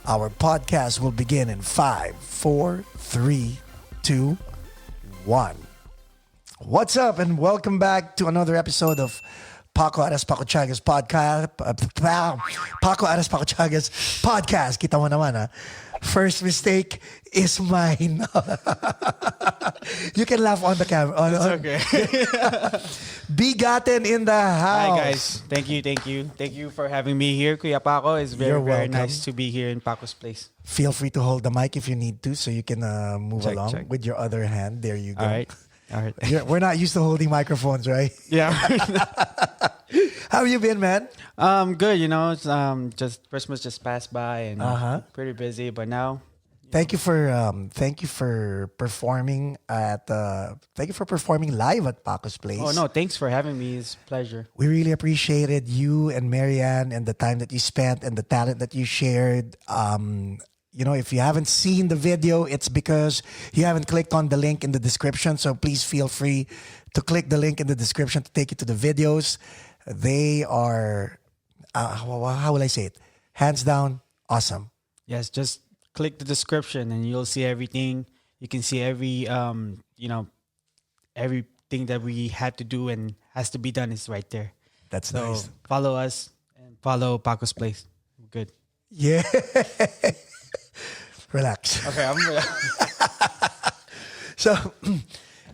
Our podcast will begin in 5, 4, 3, 2, 1. What's up, and welcome back to another episode of Paco Arespacochaga's podcast. Paco Arespacochaga's podcast. Kita mo naman, ha? First mistake is mine. You can laugh on the camera. It's okay. Bigat10 in the house. Hi guys. Thank you for having me here, Kuya Paco. It's very nice to be here in Paco's place. Feel free to hold the mic if you need to, so you can move along check. with your other hand. There you go. All right. We're not used to holding microphones, right? Yeah. How have you been, man? Good. You know, it's, just Christmas just passed by and pretty busy, but now. Thank you for performing live at Paco's place. Oh no, thanks for having me. It's a pleasure. We really appreciated you and Marianne and the time that you spent and the talent that you shared. If you haven't seen the video, it's because you haven't clicked on the link in the description. So please feel free to click the link in the description to take you to the videos. They are, how will I say it? Hands down, awesome. Yes, just click the description and you'll see everything. You can see everything that we had to do and has to be done is right there. That's nice. Follow us and follow Paco's place. Good. Yeah. Relax. Okay, I'm So,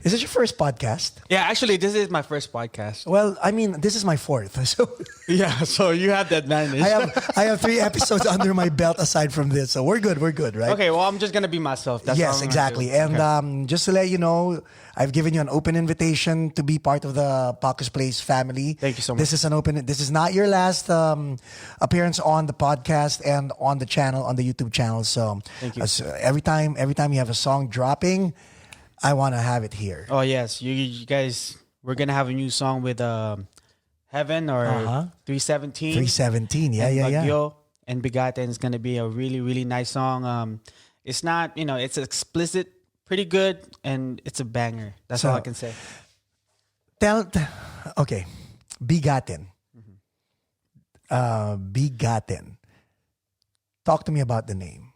is it your first podcast? Yeah, actually, this is my first podcast. Well, I mean, this is my fourth. So Yeah, so you have the advantage. I have 3 episodes under my belt aside from this. So we're good, right? Okay, well, I'm just going to be myself. That's yes, exactly. And just to let you know, I've given you an open invitation to be part of the Paco's Place family. Thank you so much. This is not your last appearance on the podcast and on the channel, on the YouTube channel. So Thank you. Every time you have a song dropping, I want to have it here. Oh, yes. You guys, we're going to have a new song with Heaven or 317. 317, yeah. Bagyo and Bigat10 is going to be a really, really nice song. It's not, it's explicit, pretty good, and it's a banger. That's all I can say. Okay, Bigat10. Bigat10. Talk to me about the name.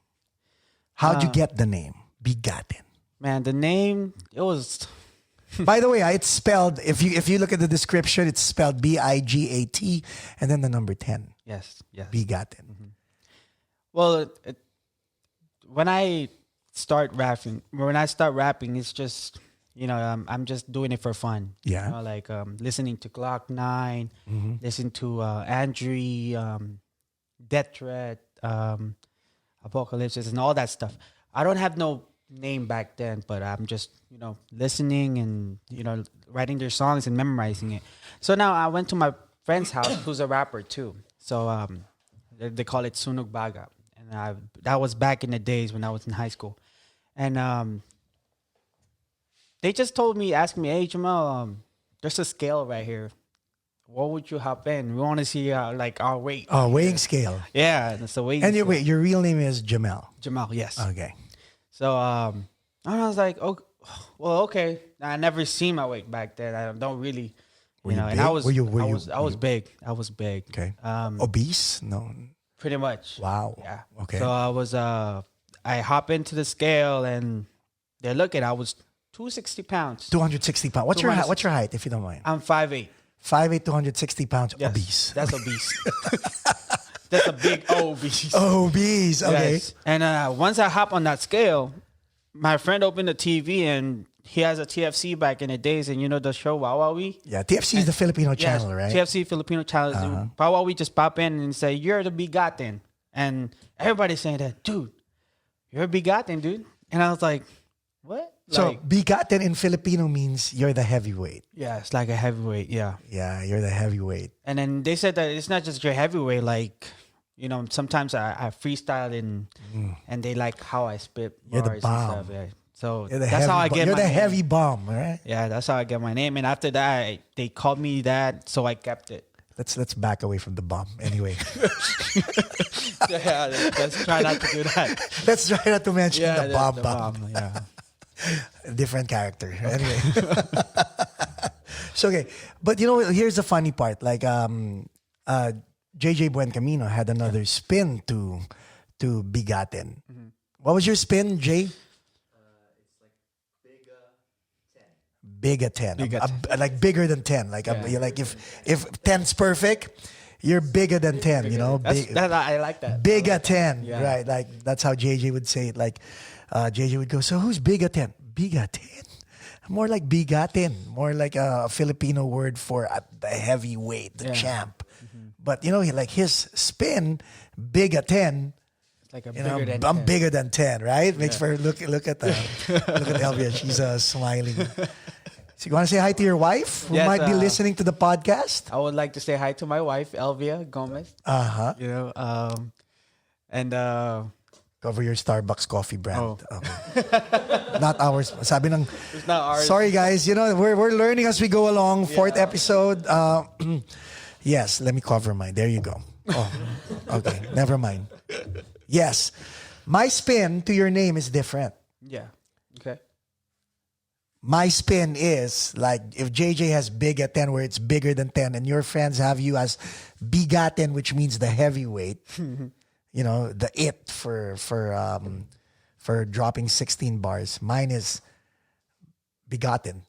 How'd you get the name, Bigat10? Man, the name, it was... By the way, it's spelled, if you look at the description, it's spelled Bigat and then the number 10. Yes. Bigat10. Well, when I start rapping, it's just, I'm just doing it for fun. Yeah. Like listening to Glock 9, listening to Andre, Death Threat, Apocalypse, and all that stuff. I don't have no name back then, but I'm just, listening and, writing their songs and memorizing it. So now I went to my friend's house, who's a rapper too. So they call it Sunog Baga. And that was back in the days when I was in high school. And they just asked me, hey, Jemell, there's a scale right here. What would you hop in? We want to see our weight. Oh, weighing scale. Yeah, that's the weighing And scale. your real name is Jemell. Jemell, yes. Okay. So I was like, oh, well, okay. I never seen my weight back then. I don't really, Were you and big? I was, I was you- big. I was big. Okay. Obese? No. Pretty much. Wow. Yeah. Okay. So I hop into the scale and they're looking. I was 260 pounds. 260 pounds. What's your height, if you don't mind? I'm 5'8". 5'8", 260 pounds. Yes, Obese. That's obese. That's a big obese. Obese. Okay. Yes. And once I hop on that scale, my friend opened the TV and he has a TFC back in the days, and the show Wow Wowie? Yeah, TFC is the Filipino channel, right? TFC Filipino channel. Wow Wowie just pop in and say, you're the Bigat10. And everybody's saying that, dude, you're a Bigat10, dude. And I was like, what? So Bigat10 in Filipino means you're the heavyweight. Yeah, it's like a heavyweight, yeah. Yeah, you're the heavyweight. And then they said that it's not just your heavyweight, like, sometimes I freestyle and they like how I spit You're the bars bomb. and stuff. Yeah. So You're the that's how I get You're my the name. heavy bomb, right? Yeah, that's how I get my name. And after that, they called me that, so I kept it. Let's back away from the bomb anyway. Yeah, let's try not to do that. Let's try not to mention the bomb. Yeah. Different character. Anyway. So, okay. But here's the funny part. Like JJ Buencamino had another spin to to Bigat10. What was your spin, Jay? Bigat10. Like bigger than 10. Like like if 10's perfect, you're bigger than 10, you know? I like that. Bigat10, Yeah. right? Like that's how JJ would say it. Like JJ would go, so who's Bigat10? Bigat10? More like bigatin, more like a Filipino word for the heavyweight, the champ. But you know, like his spin, Bigat10. Like a You know, bigger than I'm 10. bigger than 10, right? Makes for look at look at Elvia. She's smiling. So you want to say hi to your wife who Yes, might be listening to the podcast? I would like to say hi to my wife, Elvia Gomez. You know, and Cover your Starbucks coffee brand. Oh. Okay. Not ours. Sabi ng, it's not ours. sorry guys, you know, we're learning as we go along. Fourth episode. Yes, let me cover mine. There you go. Oh, okay. Never mind. Yes. My spin to your name is different. Yeah. Okay. My spin is like if JJ has Bigat10 where it's bigger than 10 and your friends have you as Bigat10, which means the heavyweight. You know, the it for dropping 16 bars. Mine is Bigatin.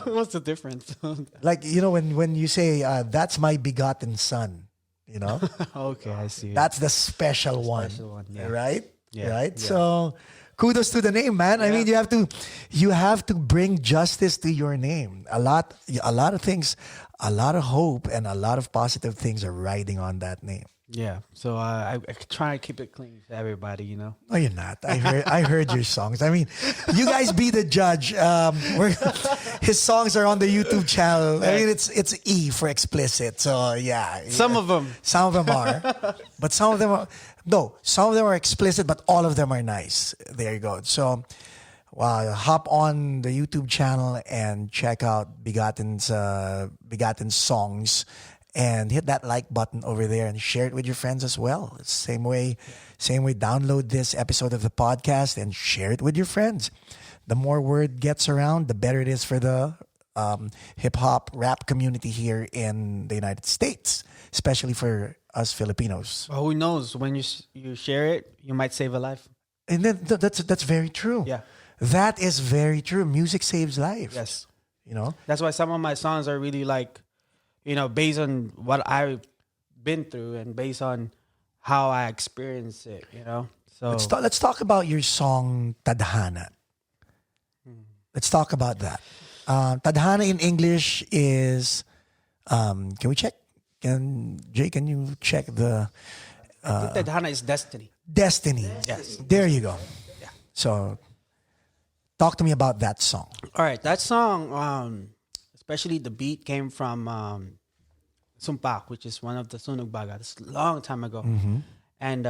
What's the difference? Like, you know, when you say that's my begotten son, you know? Okay, I see. That's the special one. Yeah. Right? Yeah. Right? Yeah. So kudos to the name, man. I mean, you have to bring justice to your name. A lot of things, a lot of hope and a lot of positive things are riding on that name. Yeah. So I try to keep it clean for everybody, you know. No, you're not. I heard your songs. I mean, you guys be the judge. His songs are on the YouTube channel. I mean, it's E for explicit. So yeah, Some of them are, but some of them are explicit, but all of them are nice. There you go. So, hop on the YouTube channel and check out Bigatin's songs. And hit that like button over there and share it with your friends as well. Same way, download this episode of the podcast and share it with your friends. The more word gets around, the better it is for the hip-hop rap community here in the United States, especially for us Filipinos. Well, who knows? When you share it, you might save a life. And then that's very true. Yeah. That is very true. Music saves lives. Yes. You know? That's why some of my songs are really like, you know, based on what I've been through and based on how I experienced it, you know. So let's talk about your song Tadhana. Let's talk about that. Tadhana in English is can we check? Can you check the I think Tadhana is destiny. Destiny? Yes. There you go. Yeah. So talk to me about that song. All right, that song, especially the beat came from Sumpak, which is one of the Sunog Baga. This is a long time ago. And,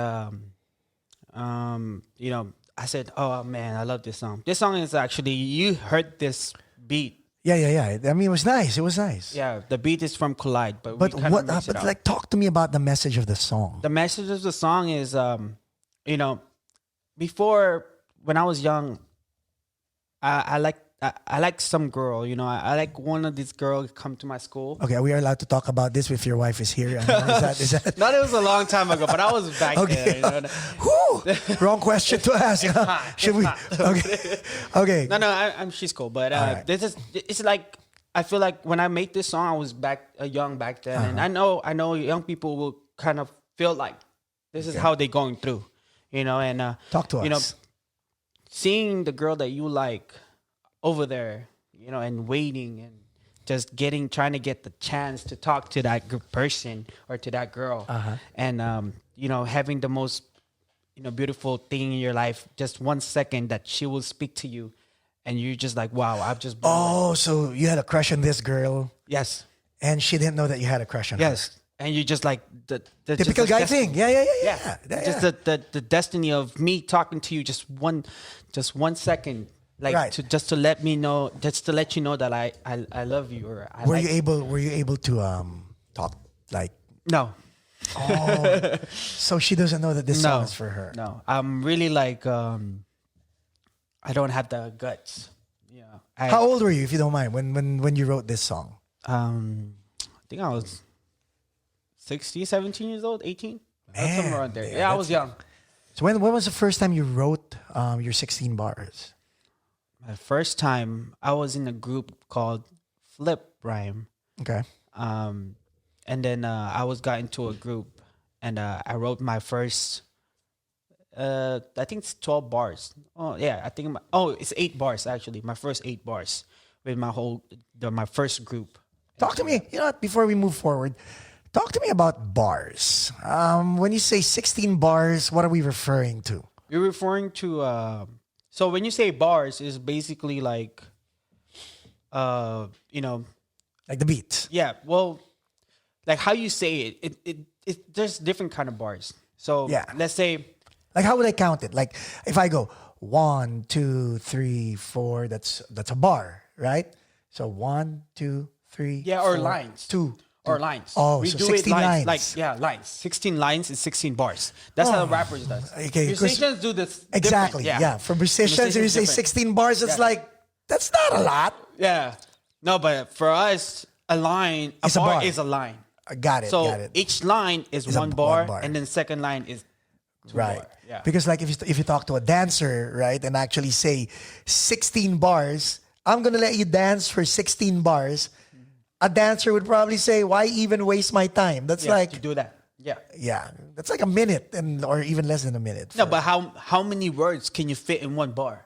you know, I said, oh, man, I love this song. This song is actually, you heard this beat. Yeah. I mean, it was nice. It was nice. Yeah, the beat is from Collide, but But we kind what? of mix it But up. like, talk to me about the message of the song. The message of the song is, you know, before, when I was young, I like some girl, you know. I like one of these girls come to my school. Okay, we are allowed to talk about this if your wife is here. Is that? No, it was a long time ago, but I was back Okay. there. You know? Whew, wrong question to ask. Should we? Okay. No, she's cool. But right. it's like, I feel like when I made this song, I was young back then. And I know young people will kind of feel like this is how they're going through, you know. And Talk to us. You know, seeing the girl that you like over there, you know, and waiting and just trying to get the chance to talk to that person or to that girl, and you know, having the most, you know, beautiful thing in your life, just 1 second that she will speak to you, and you're just like, wow, I've just been Oh, so you had a crush on this girl, yes, and she didn't know that you had a crush on her. yes, and you just like the Typical just guy destiny. thing. Yeah. Just the destiny of me talking to you just 1 second. Like Right. to let me know, just to let you know that I love you, or I Were like you able to talk like? No, Oh, so she doesn't know that this song no, is for her. no. I'm really like I don't have the guts. Yeah. How old were you, if you don't mind, when you wrote this song? I think I was 16, 17 years old, 18. Somewhere around there. Yeah, I was young. So when was the first time you wrote your 16 bars? My first time, I was in a group called Flip Rhyme. Okay. And then I got into a group, and I wrote my first. I think it's 12 bars. Oh yeah, I think it's 8 bars actually. My first 8 bars with my first group. Talk to me. You know what? Before we move forward, talk to me about bars. When you say 16 bars, what are we referring to? You're referring to. So when you say bars, is basically like, Like the beat. Yeah. Well, like how you say it. It there's different kind of bars. So Yeah. let's say. Like how would I count it? Like if I go 1, 2, 3, 4, that's a bar, right? So 1, 2, 3. Yeah, 4, or lines. 2. Or lines. Oh, we so do 16 it lines. lines. Lines. 16 lines is 16 bars. That's how the rappers does. Okay, Musicians do this. Exactly. different. Yeah. For musicians, if you say different. 16 bars, it's like, that's not a lot. Yeah. No, but for us, a It's a bar. is a line. Got it. So got it. each line is It's one bar, and then second line is two Right. bar. Yeah. Because like if you talk to a dancer, right, and actually say 16 bars, I'm gonna let you dance for 16 bars. A dancer would probably say, "Why even waste my time?" That's like, to do that. Yeah. that's like a minute or even less than a minute. No, but how many words can you fit in one bar?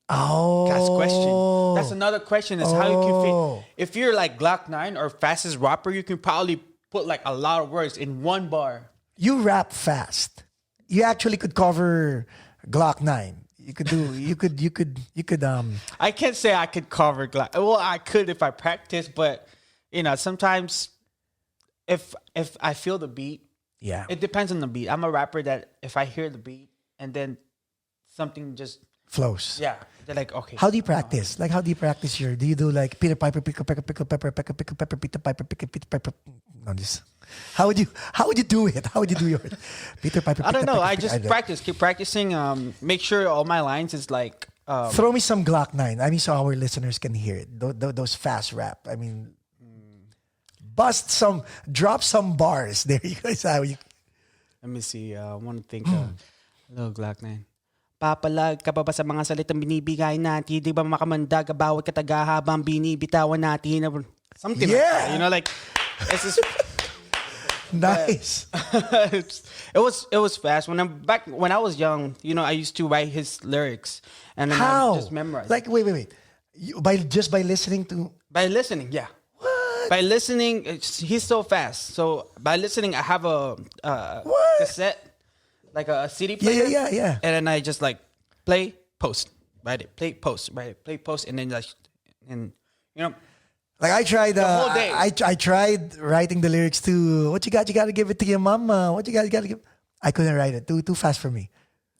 Oh, That's question. That's another question is how you can Oh. fit. If you're like Glock 9 or fastest rapper, you can probably put like a lot of words in one bar. You rap fast. You actually could cover Glock 9. You could do. You could. I can't say I could cover Glock. Well, I could if I practice, but sometimes if I feel the beat, Yeah. it depends on the beat. I'm a rapper that if I hear the beat and then something just Flows. they're like, okay. How do you practice? Like, how do you practice your? Do you do like Peter Piper, pickle pepper, pickle pepper, pickle pepper, Peter Piper, pickle Peter Piper? No, this. How would you do it? How would you do yours? Peter Piper. I don't know. I Pickle, just practice. Keep practicing. Make sure all my lines is like. Throw me some Glock 9. I mean, so our listeners can hear it. Those fast rap. I mean, drop some bars. There you go. How you. Let me see. I want to think. Little Glock 9. Papalag ka pa ba sa mga salitang binibigay natin? Di ba makamandag bawat kataga habang binibitawan natin? Something like that. Like it's just Nice. it was fast. When I was young, I used to write his lyrics and then I How? just memorize. Like, wait. By listening to. By listening, yeah. What? By listening, he's so fast. So by listening, I have a What? cassette, like a CD player. Yeah. And then I just like play, post, write it, play, post, write it, play, post, and then Like I tried. whole day. I tried writing the lyrics to "What you got to give it to your mama." What you got to give. I couldn't write it. Too fast for me.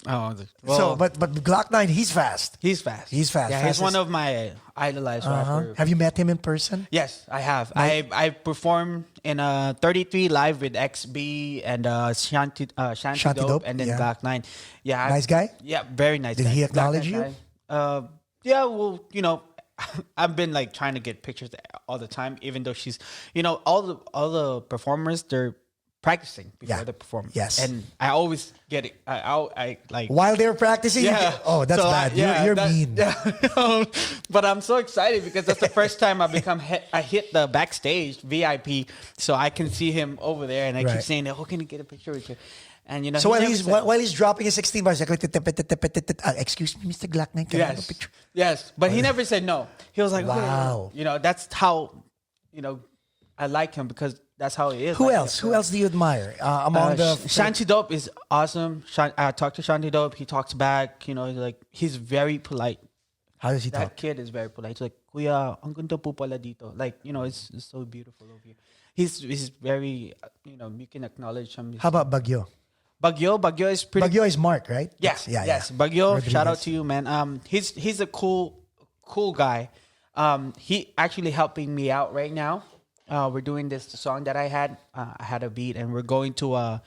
well, So, but Glock 9, he's fast. he's fast. He's fast. Yeah, Fast he's one as- of my idolized rapper. Have you met him in person? Yes, I have. I performed in 33 live with XB and Shanty Shanty Dope, Dope, and then yeah. Glock 9. Yeah, Nice guy? Yeah, very nice. Did guy. he Glock acknowledge 9 you? guy. Yeah, well, I've been like trying to get pictures all the time, even though she's, all the performers, they're practicing before Yeah. they perform. Yes. And I always get it. I like. While they were practicing? Yeah. Oh, that's So, bad. You're mean. Yeah. But I'm so excited because that's the first time I hit the backstage VIP, so I can see him over there, and I Right. keep saying, "Oh, can you get a picture with you?" And So he never said- while he's dropping his 16 bars, like, excuse me, Mr. Glock 9, can I have a yes, picture? yes, but he never said no. He was like, Wow. "Okay." That's how, I like him because that's how he is. Who Like, else? Who else do you admire among the? Shanty Dope is awesome. I talked to Shanty Dope. He talks back. He's very polite. How does he That talk? kid is very polite. He's like, Kuya, ang ganda po pala dito. Like, it's so beautiful over here. He's very, you can acknowledge him. How about Bagyo? Bagyo is pretty. Bagyo is Mark, right? Yes, Yeah. yes. Bagyo, Rodriguez. shout out to you, man. He's a cool guy. He actually helping me out right now. We're doing this song that I had. I had a beat, and we're going to.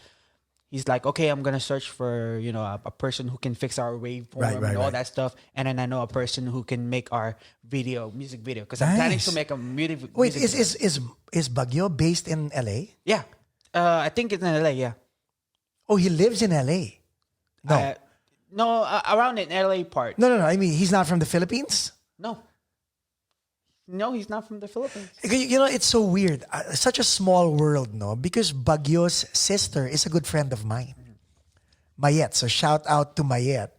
He's like, okay, I'm gonna search for a person who can fix our waveform Right, and all right. that stuff, and then I know a person who can make our music video, because I'm planning Nice. to make a music. Wait, music video. is Bagyo based in LA? Yeah, I think it's in LA. Yeah, Oh, he lives in LA. No. No, around in LA part. No. I mean, he's not from the Philippines? No. No, he's not from the Philippines. You know, it's so weird. Such a small world, no? Because Baguio's sister is a good friend of mine. Mayet. So shout out to Mayet,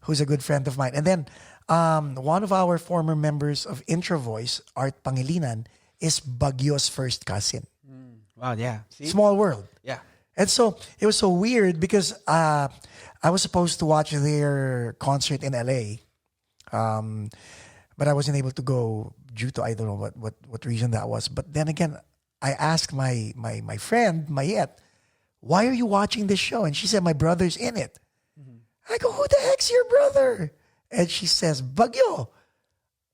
who's a good friend of mine. And then one of our former members of Intro Voice, Art Pangilinan, is Baguio's first cousin. Wow, yeah. See? Small world. Yeah. And so it was so weird because I was supposed to watch their concert in LA, but I wasn't able to go due to I don't know what reason that was. But then again, I asked my friend Mayet, why are you watching this show? And she said, my brother's in it. I go, who the heck's your brother? And she says, Bagyo.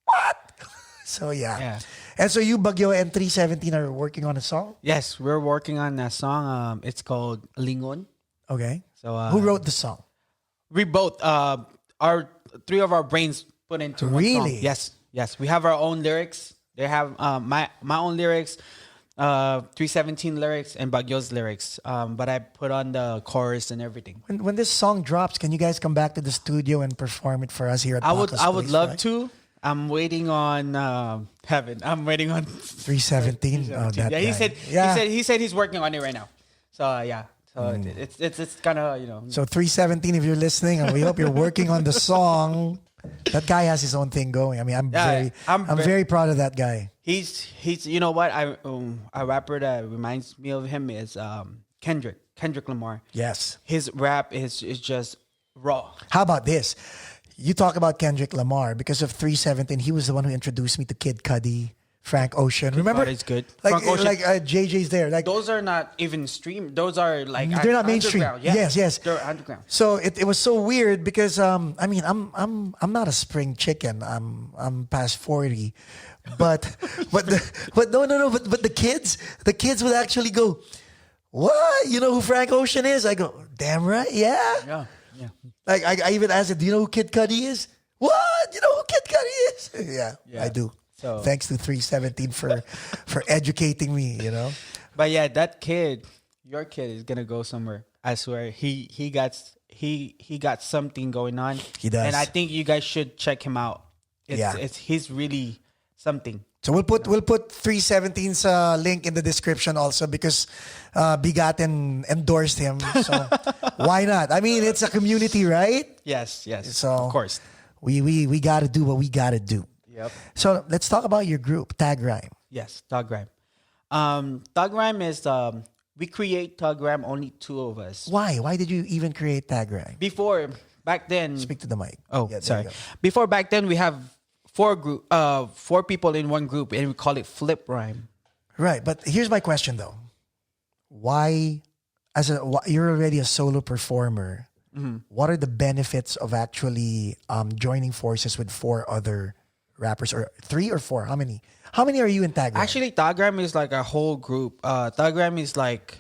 What? So yeah. And so you, Bagyo, and 317 are working on a song? Yes, we're working on a song. It's called Lingon. Okay. So who wrote the song? We both, our three of our brains put into one song. Really? Yes. We have our own lyrics. They have my own lyrics, 317 lyrics, and Bagyo's lyrics. But I put on the chorus and everything. When this song drops, can you guys come back to the studio and perform it for us here at Paco's I would Place, love right? to. I'm waiting on heaven. I'm waiting on 317. Oh, that yeah, he guy. he said he's working on it right now. So yeah. So it's kind of, you know. So 317, if you're listening, and we hope you're working on the song. That guy has his own thing going. I mean, I'm very proud of that guy. He's you know what, a rapper that reminds me of him is Kendrick Lamar. Yes. His rap is just raw. How about this? You talk about Kendrick Lamar because of 317. He was the one who introduced me to Kid Cudi, Frank Ocean. Remember? It's good. Like, Frank Ocean. like JJ's there. Like those are not even stream. Those are like they're not mainstream. underground. Yeah. Yes. They're underground. So it was so weird because I mean I'm not a spring chicken. I'm past 40, but the kids would actually go, what? You know who Frank Ocean is? I go, damn right, yeah. Yeah. Like I even asked it, do you know who Kid Cudi is? What? You know who Kid Cudi is? Yeah, I do. So thanks to 317 for educating me, you know. But yeah, that kid, your kid is gonna go somewhere. I swear. He got something going on. He does. And I think you guys should check him out. He's really something. So we'll put 317's link in the description also because Bigat10 endorsed him. So why not? I mean, it's a community, right? Yes. So of course. We got to do what we got to do. Yep. So let's talk about your group, Tag Rhyme. Yes, Tag Rhyme. Tag Rhyme is we create Tag Rhyme, only two of us. Why? Why did you even create Tag Rhyme? Back then. Speak to the mic. Oh, yeah, sorry. Before back then, we have four people in one group, and we call it Flip Rhyme. Right, but here's my question though: why, you're already a solo performer? Mm-hmm. What are the benefits of actually joining forces with four other rappers, or 3 or 4? How many? How many are you in Tag Rhyme? Actually, Tag Rhyme is like a whole group. Tag Rhyme is like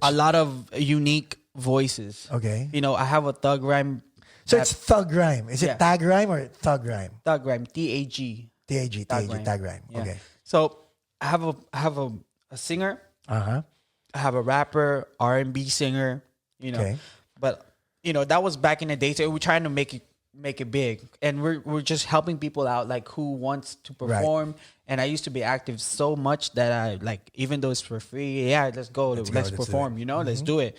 a lot of unique voices. Okay. You know, I have a Tag Rhyme. So it's Thug Rhyme. Is it Tag Rhyme or Thug Rhyme? Tag Rhyme. TAG. Tag Rhyme. Yeah. Okay. So I have a singer. Uh-huh. I have a rapper, R&B singer. You know, okay. But you know that was back in the day. So we're trying to make it big, and we're just helping people out, like who wants to perform. Right. And I used to be active so much that I like, even though it's for free, let's go, let's perform. You know, mm-hmm. Let's do it.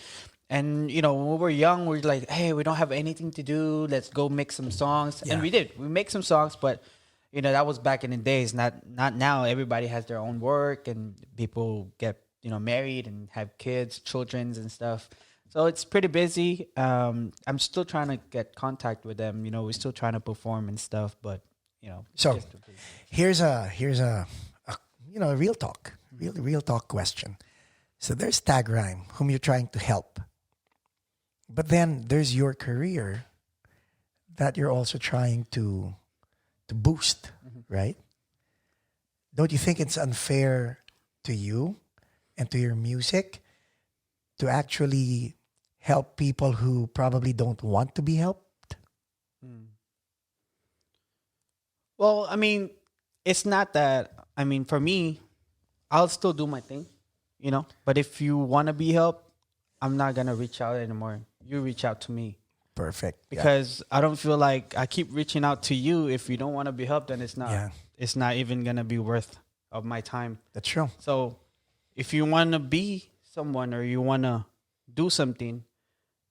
And, you know, when we were young, we were like, hey, we don't have anything to do. Let's go make some songs. Yeah. And we did. We make some songs, but, you know, that was back in the days. Not now. Everybody has their own work and people get, you know, married and have kids, children and stuff. So it's pretty busy. I'm still trying to get contact with them. You know, we're still trying to perform and stuff, but, you know. So here's a you know, real talk question. So there's Tag Rhyme, whom you're trying to help. But then there's your career that you're also trying to boost, mm-hmm. right? Don't you think it's unfair to you and to your music to actually help people who probably don't want to be helped? Well, I mean, it's not that. I mean, for me, I'll still do my thing, you know. But if you want to be helped, I'm not gonna reach out anymore. You reach out to me. Perfect. Because I don't feel like I keep reaching out to you. If you don't want to be helped, then it's not. Yeah. It's not even gonna be worth of my time. That's true. So, if you want to be someone or you want to do something,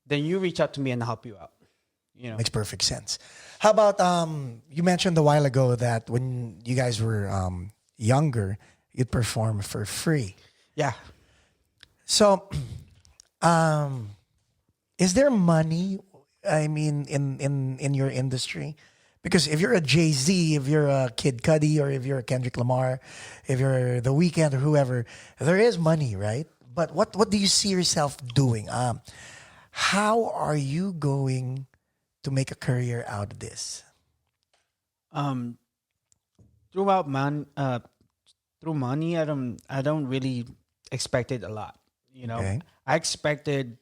then you reach out to me and I'll help you out. You know. Makes perfect sense. How about you mentioned a while ago that when you guys were younger, you'd perform for free. Yeah. So, is there money? I mean, in your industry, because if you're a Jay-Z, if you're a Kid Cudi, or if you're a Kendrick Lamar, if you're The Weeknd or whoever, there is money, right? But what do you see yourself doing? How are you going to make a career out of this? Throughout through money, I don't really expect it a lot. You know, Okay. I expected,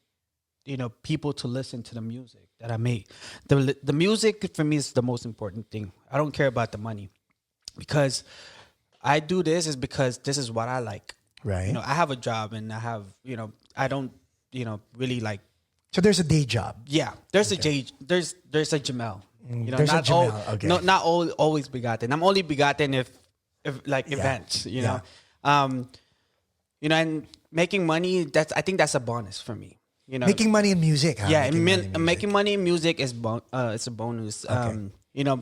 people to listen to the music that I make. The music for me is the most important thing. I don't care about the money, because I do this is because this is what I like. Right. I have a job and I have, I don't, really like. So there's a day job. Yeah, there's a there's a Jemell. There's a Jemell, okay. Not always Bigat10. I'm only Bigat10 if events. And making money. I think that's a bonus for me. Making money in music. Huh? Yeah, Making money in music. making money in music is it's a bonus. Okay.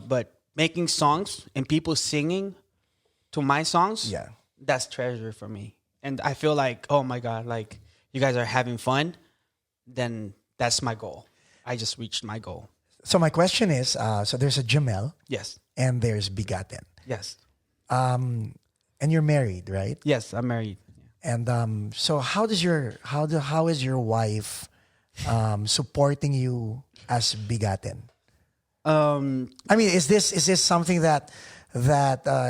But making songs and people singing to my songs, Yeah. that's treasure for me. And I feel like, oh my God, like you guys are having fun, then that's my goal. I just reached my goal. So my question is, so there's a Jemell Yes. and there's Bigat10. Yes. And you're married, right? Yes, I'm married. And so how is your wife supporting you as Bigat10? I mean, is this something that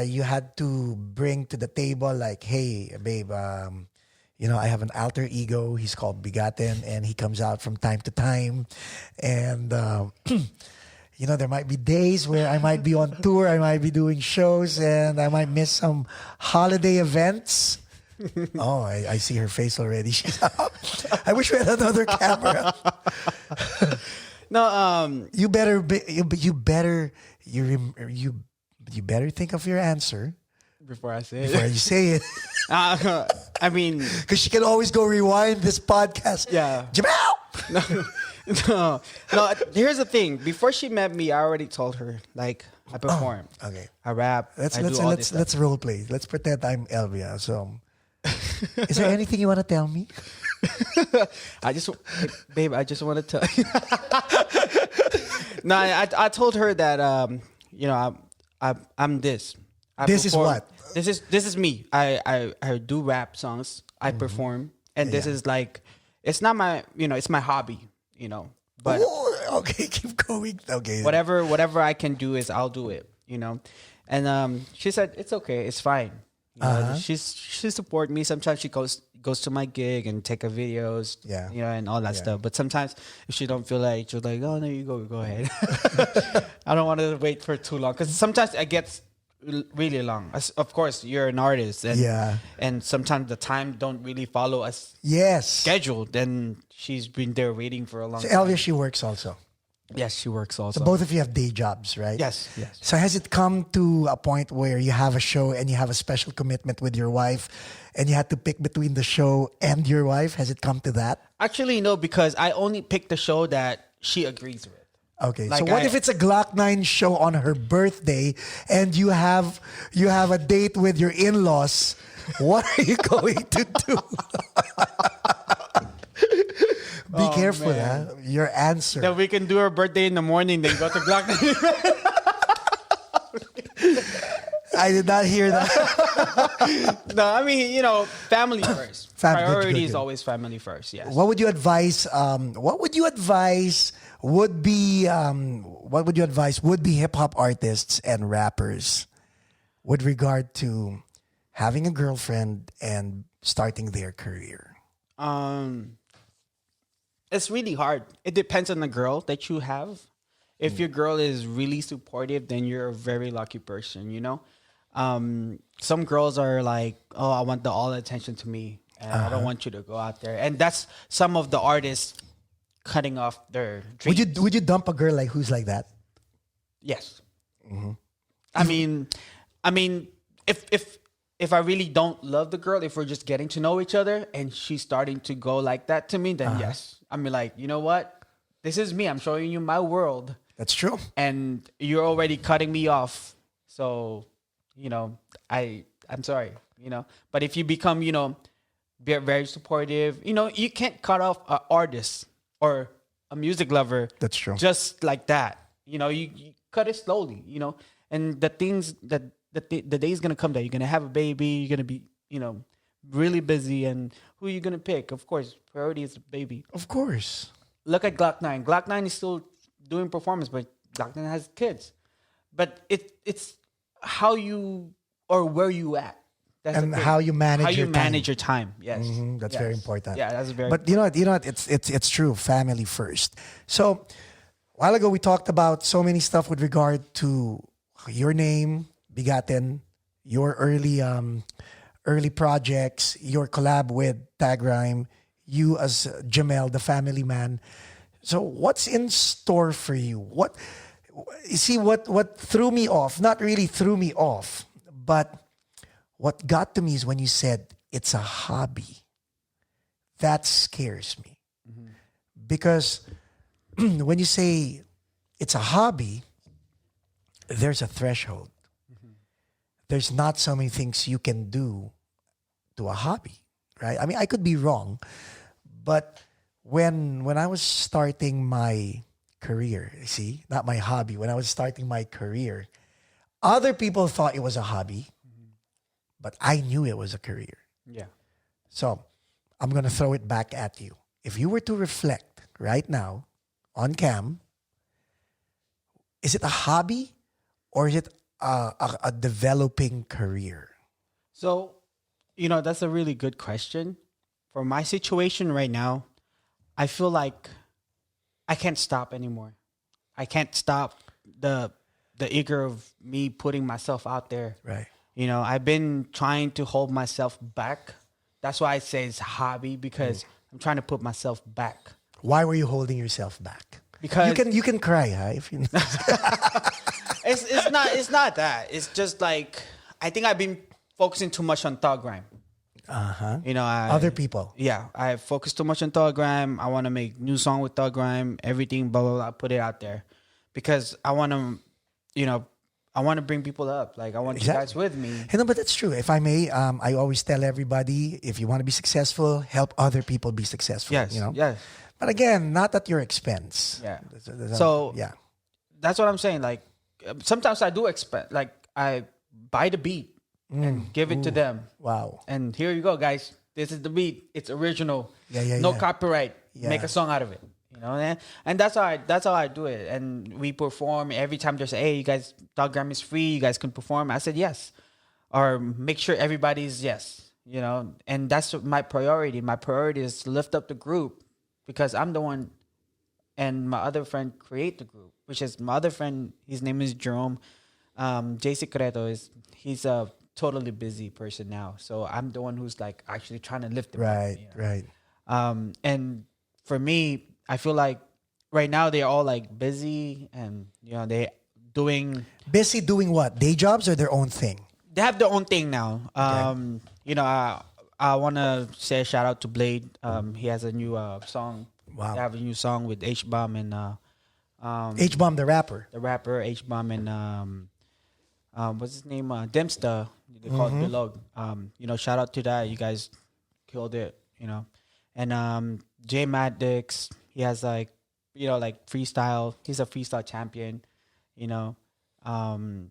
you had to bring to the table? Like, hey, babe, I have an alter ego. He's called Bigat10, and he comes out from time to time. And there might be days where I might be on tour, I might be doing shows, and I might miss some holiday events. Oh, I see her face already. She's I wish we had another camera. No, You better think of your answer before I say before it. you say it, I mean, because she can always go rewind this podcast. Yeah. Jemell. no. Here's the thing. Before she met me, I already told her, like, I perform. Okay. I rap. I do all this stuff. Let's role play. Let's pretend I'm Elvia. So, is there anything you want to tell me? Babe, I just want to tell you. No, I told her that, I'm this. This is what? This is me. I do rap songs. I perform, and this is like, it's not my, it's my hobby, But okay, keep going. Okay. whatever I can do is I'll do it, And she said it's okay, it's fine. She support me. Sometimes she goes to my gig and take her videos, and all that stuff. But sometimes if she don't feel like, she's like, oh no, you go ahead. I don't want to wait for too long, because sometimes it gets really long. Of course, you're an artist, and sometimes the time don't really follow us scheduled. Then she's been there waiting for a long time. Elvia, she works also. Yes, she works also. So both of you have day jobs, right? Yes. So has it come to a point where you have a show and you have a special commitment with your wife, and you had to pick between the show and your wife? Has it come to that? Actually, no, because I only pick the show that she agrees with. Okay, Like so what if it's a Glock 9 show on her birthday and you have a date with your in-laws? What are you going to do? Be careful, huh? Your answer. That we can do her birthday in the morning, then go to Glock. I did not hear that. No, I mean, family first. Priority is good. always family first. Yes. What would you advise? Would be hip hop artists and rappers with regard to having a girlfriend and starting their career? It's really hard. It depends on the girl that you have. If your girl is really supportive, then you're a very lucky person, Some girls are like, oh, I want all the attention to me. and I don't want you to go out there. And that's some of the artists cutting off their dreams. Would you dump a girl like who's like that? Yes. I mean, if I really don't love the girl, if we're just getting to know each other and she's starting to go like that to me, then yes. I mean, like, you know what? This is me. I'm showing you my world. That's true. And you're already cutting me off. So, you know, I'm sorry, you know. But if you become, you know, very supportive, you know, you can't cut off an artist or a music lover. That's true. Just like that. You know, you cut it slowly, you know. And the things that the day is going to come that you're going to have a baby, you're going to be, you know, really busy. And who are you going to pick? Of course, priority is the baby. Of course. Look at Glock9. Glock9 is still doing performance, but Glock9 has kids. But it's how you or where you at. That's and how you manage your time. Yes, that's very important. Yeah, that's very. But you know what? It's true. Family first. So a while ago we talked about so many stuff with regard to your name, Bigat10, your early projects, your collab with Tag Rhyme, you as Jemell, the family man. So what's in store for you? What threw me off? Not really threw me off, but what got to me is when you said it's a hobby. That scares me. Because when you say it's a hobby, there's a threshold. There's not so many things you can do to a hobby, right? I mean, I could be wrong, but when I was starting my career, see, not my hobby, when I was starting my career, other people thought it was a hobby, but I knew it was a career. Yeah. So I'm going to throw it back at you. If you were to reflect right now on cam, is it a hobby or is it a developing career? So, you know, that's a really good question. For my situation right now, I feel like I can't stop anymore. I can't stop the eager of me putting myself out there. Right. You know, I've been trying to hold myself back. That's why I say it's a hobby, because I'm trying to put myself back. Why were you holding yourself back? Because you can cry, huh? If you it's not that. It's just like I think I've been focusing too much on Thug Rhyme. You know, other people. Yeah, I focus too much on Thug Rhyme. I want to make new song with Thug Rhyme. Everything, blah blah blah. Put it out there because I want to, you know, I want to bring people up. Like I want you guys with me. Hey, no, but that's true. If I may, I always tell everybody, if you want to be successful, help other people be successful. Yes. You know. Yes. But again, not at your expense. Yeah. So yeah, that's what I'm saying. Like sometimes I do expect, like I buy the beat and give it to them. Wow. And here you go, guys. This is the beat. It's original. Yeah. No copyright. Yeah. Make a song out of it. You know, and that's how I do it. And we perform every time. There's hey, you guys, Thug Rhyme is free. You guys can perform. I said yes, or make sure everybody's yes. You know, and that's my priority. My priority is to lift up the group because I'm the one, and my other friend create the group, which is my other friend. His name is Jerome. J Secreto he's a totally busy person now. So I'm the one who's like actually trying to lift them up, you know? Right. And for me, I feel like right now they're all like busy and, you know, busy doing what? Day jobs or their own thing? They have their own thing now. You know, I want to say a shout out to Blade. He has a new song. Wow. They have a new song with H-Bomb and H-Bomb, the rapper. The rapper H-Bomb and what's his name? Dempster. They call it Bilog. You know, shout out to that. You guys killed it, you know. And J Maddox, he has like, you know, like freestyle. He's a freestyle champion, you know. And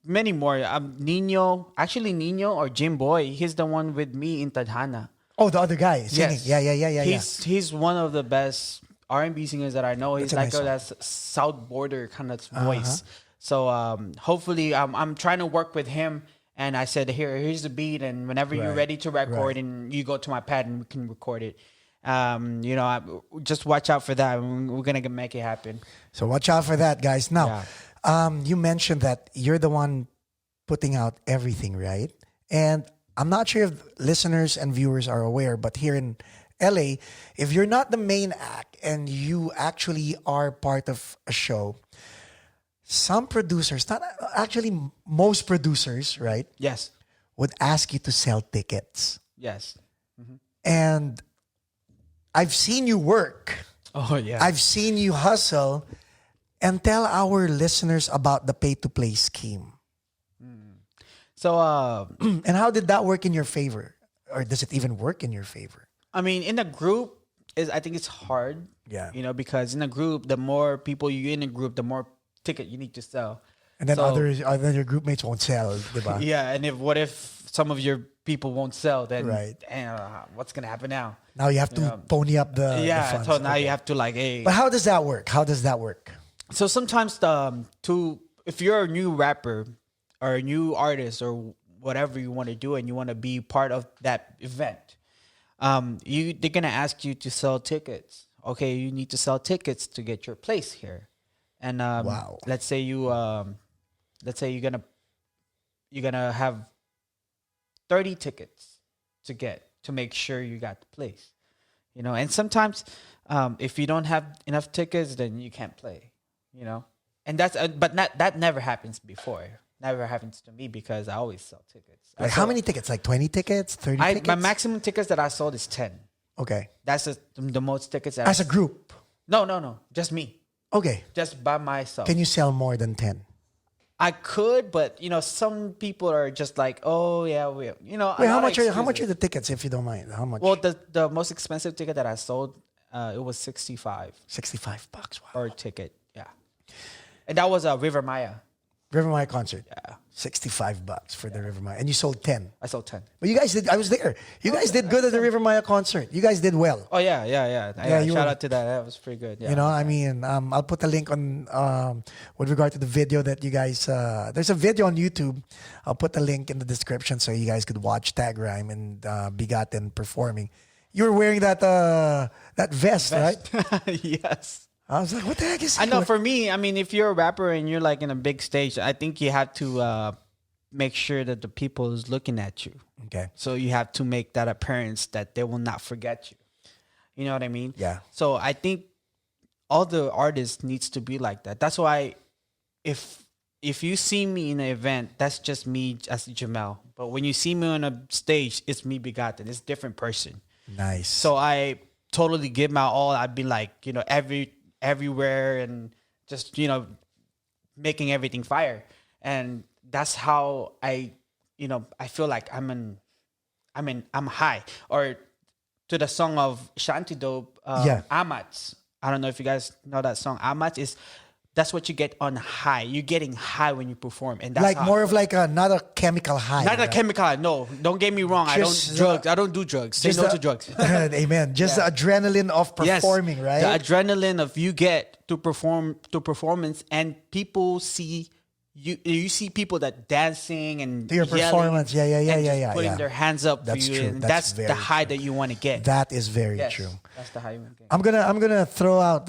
many more. Nino or Jim Boy, he's the one with me in Tadhana. Oh, the other guy singing. Yes. He's one of the best R&B singers that I know. He's like that South Border kind of voice. So hopefully I'm trying to work with him. And I said, here's the beat. And whenever you're ready to record and you go to my pad and we can record it. You know, just watch out for that. We're going to make it happen. So watch out for that, guys. Now, you mentioned that you're the one putting out everything, right? And I'm not sure if listeners and viewers are aware, but here in LA, if you're not the main act and you actually are part of a show, some producers, not actually most producers, right, Yes. would ask you to sell tickets. Yes. And I've seen you work. Oh yeah. I've seen you hustle. And tell our listeners about the pay-to-play scheme. So And how did that work in your favor? Or does it even work in your favor? I mean, in a group I think it's hard. Yeah. You know, because in a group, the more people you in a group, the more ticket you need to sell. And then So- other your group mates won't sell, diba? Yeah, and what if some of your people won't sell? Then Right. what's gonna happen now? Now you have to pony up the funds. So now Okay. you have to like, hey. But how does that work? How does that work? So sometimes if you're a new rapper or a new artist or whatever you want to do and you want to be part of that event, they're gonna ask you to sell tickets. Okay, you need to sell tickets to get your place here. And Wow. let's say you're gonna have 30 tickets to make sure you got the place. You know, and sometimes if you don't have enough tickets, then you can't play. You know, and that never happens before. Never happens to me because I always sell tickets. Like how many tickets? Like 20 tickets? 30 tickets? My maximum tickets that I sold is 10. Okay. That's the most tickets. As a group? No, just me, Okay. just by myself. Can you sell more than 10? I could, but you know, some people are just like, oh yeah, Wait, how much are the tickets, if you don't mind? How much? Well, the most expensive ticket that I sold, it was $65 $65. Wow. per ticket. Yeah, and that was a River Maya. River Maya concert. Yeah, $65 for the River Maya. And you sold 10. I sold 10. But you guys did, I was there. You guys did good at the River Maya concert. You guys did well. Oh yeah. you Shout were- out to that. That was pretty good. Yeah. You know, I mean, I'll put a link on with regard to the video that you guys. There's a video on YouTube. I'll put the link in the description so you guys could watch Tag Rhyme and Bigat10 performing. You were wearing that vest, right? Yes. I was like, what the heck is? I he know. wearing? For me, I mean, if you're a rapper and you're like in a big stage, I think you have to make sure that the people is looking at you. Okay. So you have to make that appearance that they will not forget you. You know what I mean? Yeah. So I think all the artists needs to be like that. That's why if you see me in an event, that's just me as Jemell. But when you see me on a stage, it's me Bigat10. It's a different person. Nice. So I totally give my all. I'd be like, you know, everywhere and just, you know, making everything fire. And that's how I feel like I'm high. Or to the song of Shanty Dope, Amats. I don't know if you guys know that song. Amats that's what you get on high. You're getting high when you perform, and that's like more of like not a chemical high. not a right? chemical high. No, don't get me wrong. Just, I don't do drugs. Say no to drugs. Amen. Just the adrenaline of performing, Yes, right? the adrenaline of you get to performance, and people see you. You see people that dancing and To your yelling performance. Yeah, and just putting yeah. their hands up That's for you, true. and That's that's the very high true. that you want to get. That is very Yes, true. that's the high you want to get. I'm gonna throw out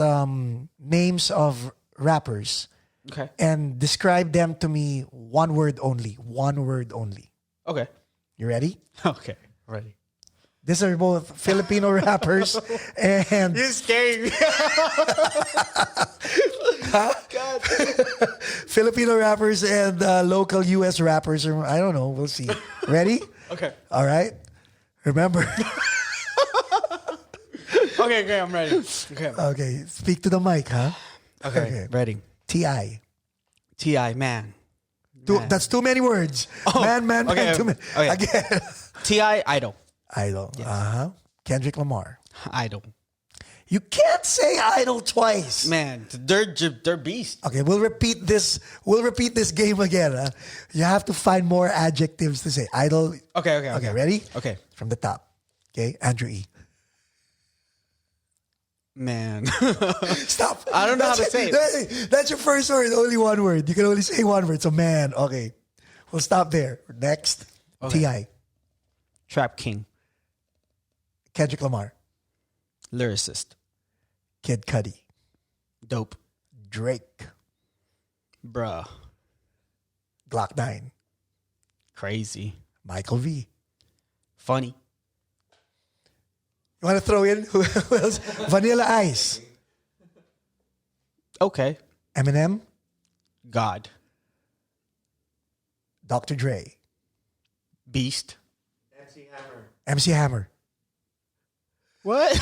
names of rappers Okay. and describe them to me one word only. One word only. Okay. You ready? Okay. Ready. These are both Filipino rappers and You're scaring me. God. Filipino rappers and local U.S. rappers. Or I don't know. We'll see. Ready? Okay. All right. Remember. Okay. I'm ready. Okay. Okay. Speak to the mic, huh? Okay. Ready. T.I. T.I. Man. That's too many words. Man, okay, too many. okay. Again. T.I. Idol. Idol. Kendrick Lamar. Idol. You can't say idol twice. Man, they're beast. Okay, we'll repeat this. We'll repeat this game again. Huh? You have to find more adjectives to say. Idol. Okay. Ready? Okay. From the top. Okay, Andrew E. Man. Stop. I don't know how to say it. That's your first word. Only one word. You can only say one word. So man. Okay. We'll stop there. Next. Okay. T.I. Trap King. Kendrick Lamar. Lyricist. Kid Cudi. Dope. Drake. Bruh. Glock 9. Crazy. Michael V. Funny. You want to throw in who else? Vanilla Ice. Okay. Eminem. God. Dr. Dre. Beast. MC Hammer. What?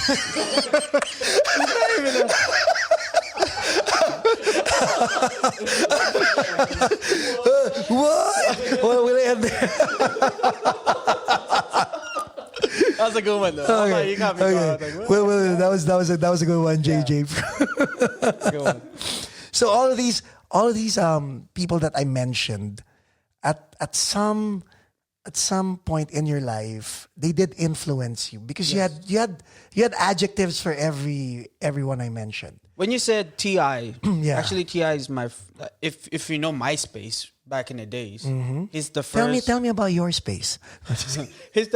What? Well, we'll end there. That was a good one, though. Okay. You got me going. I was Okay. like, what? Well, that was a good one, JJ. Good one. So all of these people that I mentioned, at some point in your life, they did influence you because you had adjectives for everyone I mentioned. When you said T.I., Yeah. actually T.I. is my, if you know MySpace back in the days, he's the first. Tell me about your space. His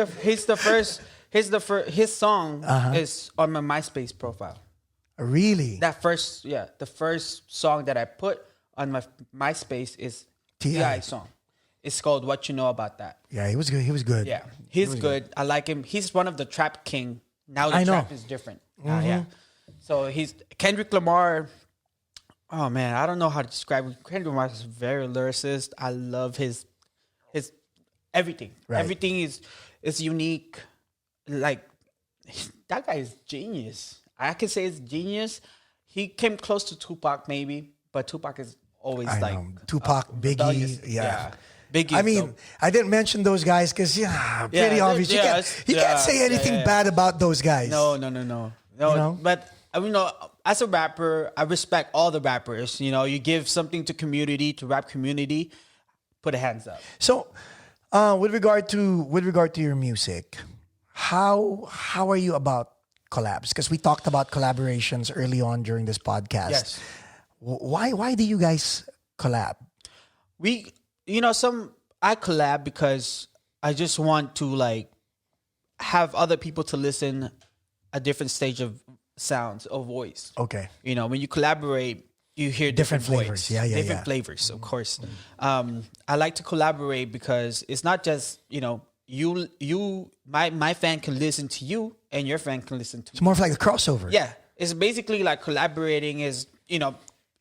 song is on my MySpace profile. Really? The first song that I put on my MySpace is T.I. song. It's called What You Know About That. Yeah, he was good. He was good. Yeah, he's good. I like him. He's one of the trap king. Now the trap is different. Yeah. So he's Kendrick Lamar. Oh man, I don't know how to describe him. Kendrick Lamar is very lyricist. I love his everything. Right. Everything is unique. Like that guy is genius. I can say it's genius. He came close to Tupac maybe, but Tupac is always Tupac, Biggie, rebellious. yeah. Biggie. I mean, I didn't mention those guys because pretty obvious. You can't say anything bad about those guys. No. You know? But as a rapper, I respect all the rappers. You know, you give something to rap community, put a hands up. So, with regard to your music, how are you about collabs? Because we talked about collaborations early on during this podcast. Yes. Why do you guys collab? I collab because I just want to have other people to listen a different stage of sounds or voice. Okay. You know, when you collaborate, you hear different flavors. voice, Yeah. different flavors, of course. I like to collaborate because it's not just, my fan can listen to you and your fan can listen to me. It's more of like a crossover. Yeah. It's basically like collaborating is,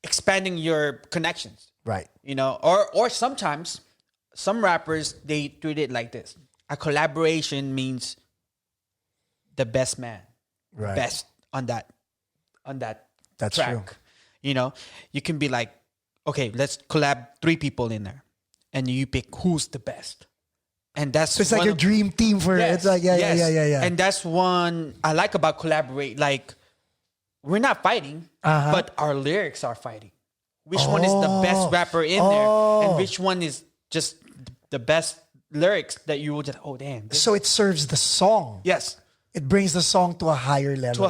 expanding your connections. Right. Or sometimes some rappers, they treat it like this. A collaboration means the best man. Right. Best on that That's track. true. You can be like, okay, let's collab 3 people in there. And you pick who's the best. And that's So it's like your dream team for it's like yeah. And that's one I like about collaborate. Like we're not fighting, but our lyrics are fighting. Which one is the best rapper in there, and which one is just the best lyrics that you will just damn. So it serves the song. Yes. It brings the song to a higher level.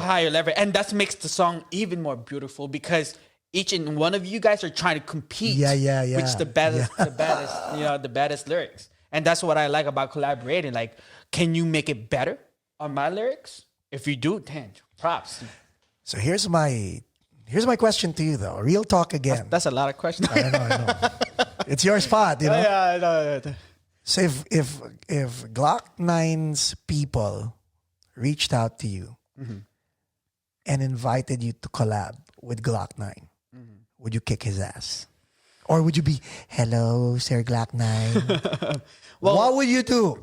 And that makes the song even more beautiful because each and one of you guys are trying to compete. Which the baddest lyrics. And that's what I like about collaborating. Like, can you make it better on my lyrics? If you do, then props. So here's my question to you though. Real talk again. That's a lot of questions. I know. It's your spot, you know. Yeah, I know. So if Glock 9's people reached out to you and invited you to collab with Glock 9, would you kick his ass? Or would you be, hello, Sir Glock 9? Well, what would you do?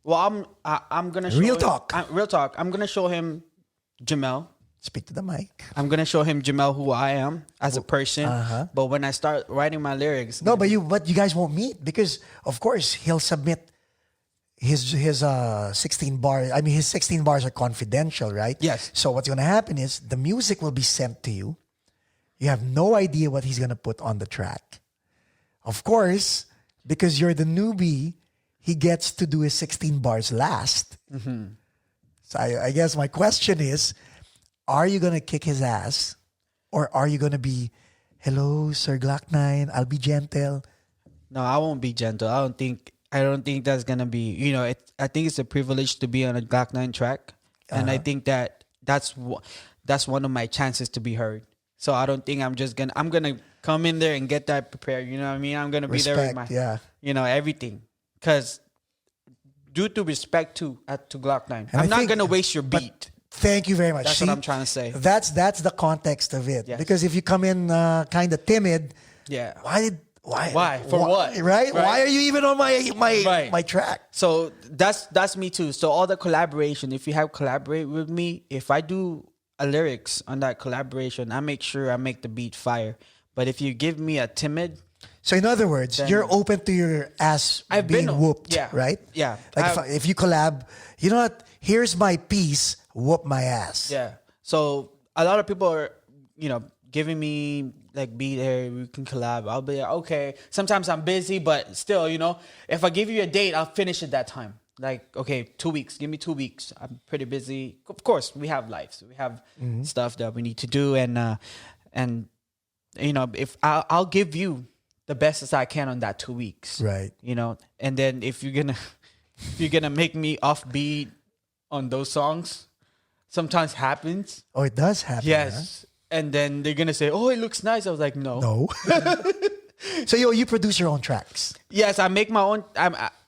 Well, I'm gonna show Real talk. Real talk. I'm gonna show him Jemell. Speak to the mic. I'm gonna show him Jemell who I am as a person. But when I start writing my lyrics, No, but you guys won't meet because of course he'll submit his 16 bars. I mean his 16 bars are confidential, right? Yes. So what's gonna happen is the music will be sent to you. You have no idea what he's gonna put on the track. Of course, because you're the newbie, he gets to do his 16 bars last. So I guess my question is, are you going to kick his ass? Or are you going to be, hello, Sir Glock 9, I'll be gentle? No, I won't be gentle. I don't think that's going to be, I think it's a privilege to be on a Glock 9 track. And I think that's one of my chances to be heard. So I don't think I'm going to come in there and get that prepared. You know what I mean? I'm going to be there with my, everything. Because due to respect to Glock 9. And I'm not gonna waste your beat. Thank you very much. That's what I'm trying to say. That's the context of it. Yes. Because if you come in kind of timid, Yeah. why For what? Right? Why are you even on my track? So that's me too. So all the collaboration, if you have collaborate with me, if I do a lyrics on that collaboration, I make sure I make the beat fire. But if you give me a timid, so in other words, you're open to your ass being whooped, yeah, right? Yeah. Like if you collab, you know what? Here's my piece, whoop my ass. Yeah. So a lot of people are, giving me like beat here, we can collab. I'll be like, okay. Sometimes I'm busy, but still, if I give you a date, I'll finish it that time. Like, okay, 2 weeks. Give me 2 weeks. I'm pretty busy. Of course, we have lives. We have stuff that we need to do, and if I'll give you the best as I can on that 2 weeks, right? And then if you're gonna make me offbeat on those songs, sometimes happens. Oh, it does happen. Yes. Huh? And then they're gonna say, "Oh, it looks nice." I was like, "No." So you produce your own tracks. Yes, I make my own.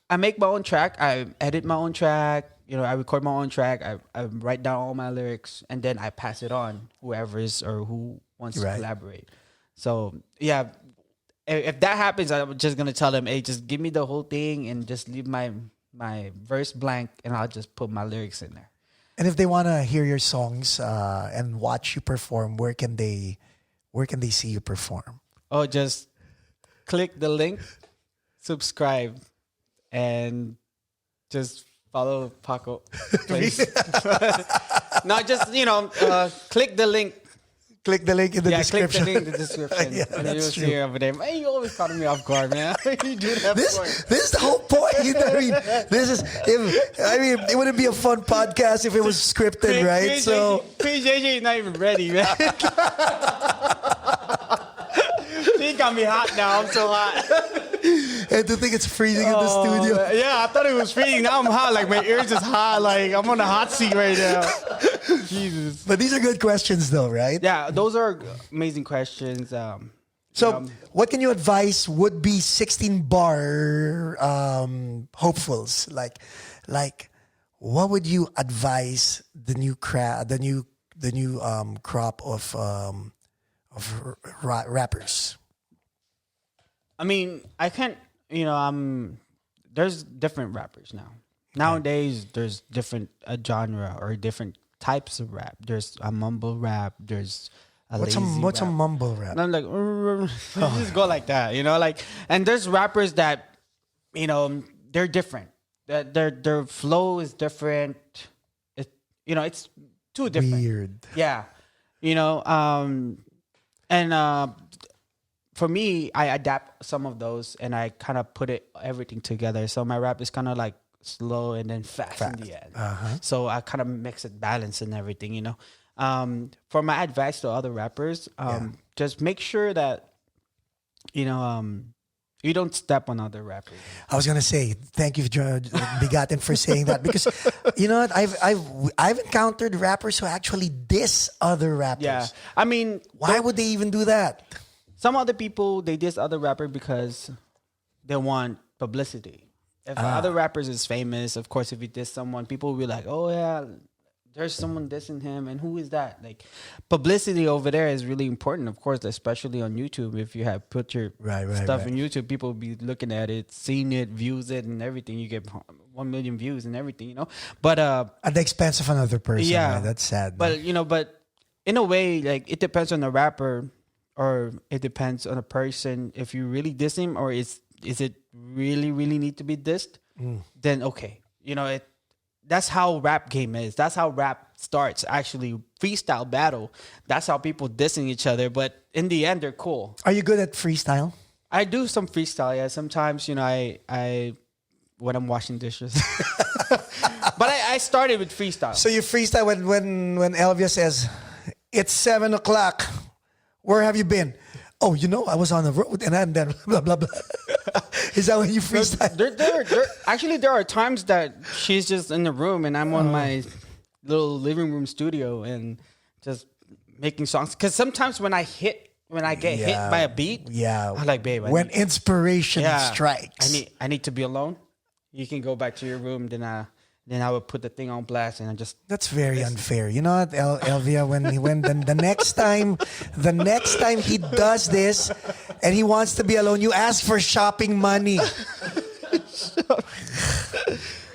I make my own track. I edit my own track. I record my own track. I write down all my lyrics, and then I pass it on who wants to collaborate. So yeah, if that happens, I'm just gonna tell them, "Hey, just give me the whole thing and just leave my verse blank, and I'll just put my lyrics in there." And if they want to hear your songs and watch you perform, where can they see you perform? Oh, just click the link, subscribe, and just follow Paco, please. Not just click the link. Click the link in the description. Click the link in the description. Yeah, and that's you'll see over there. Man, you always caught me off guard, man. You do that this is the whole point. It wouldn't be a fun podcast if it was scripted, right? So PJJ is not even ready, man. She got me hot now. I'm so hot. And to think it's freezing in the studio. Man. Yeah, I thought it was freezing. Now I'm hot. Like my ears is hot. Like I'm on a hot seat right now. Jesus. But these are good questions, though, right? Yeah, those are amazing questions. What can you advise would-be 16-bar hopefuls? Like, what would you advise the new crop of rappers? I mean, I can't. There's different rappers now. Nowadays, there's different genre or different types of rap. There's a mumble rap. There's what's rap. a mumble rap? And I'm like, just go like that, and there's rappers that, they're different. That their flow is different. It's too different. Weird. Yeah, for me, I adapt some of those and I kind of put everything together. So my rap is kind of like slow and then fast. In the end. So I kind of mix it, balance and everything, For my advice to other rappers, just make sure that, you don't step on other rappers. I was gonna say thank you, Bigat10, for saying that, because you know what, I've encountered rappers who actually diss other rappers. Yeah, I mean, why would they even do that? Some other people, they diss other rapper because they want publicity. If other rappers is famous, of course, if you diss someone, people will be like, "Oh yeah, there's someone dissing him," and who is that? Like, publicity over there is really important, of course, especially on YouTube. If you have put your stuff in YouTube, people will be looking at it, seeing it, views it, and everything. You get 1 million views and everything, But at the expense of another person, yeah, right? That's sad. But but in a way, like, it depends on the rapper, or it depends on a person. If you really diss him, or is it really need to be dissed? Then okay, that's how rap game is. That's how rap starts. Actually, freestyle battle. That's how people dissing each other. But in the end, they're cool. Are you good at freestyle? I do some freestyle. Yeah, sometimes I when I'm washing dishes. But I started with freestyle. So you freestyle when Elvia says, "It's 7 o'clock. Where have you been?" "Oh, I was on the road," and then blah blah blah. Is that when you freestyle? Actually, there are times that she's just in the room and I'm on my little living room studio and just making songs. Because sometimes when I get hit by a beat, I'm like, "Babe, when inspiration strikes, I need to be alone, You can go back to your room. Then I would put the thing on blast and I just. That's very unfair. You know what, Elvia? When the next time he does this, and he wants to be alone, you ask for shopping money.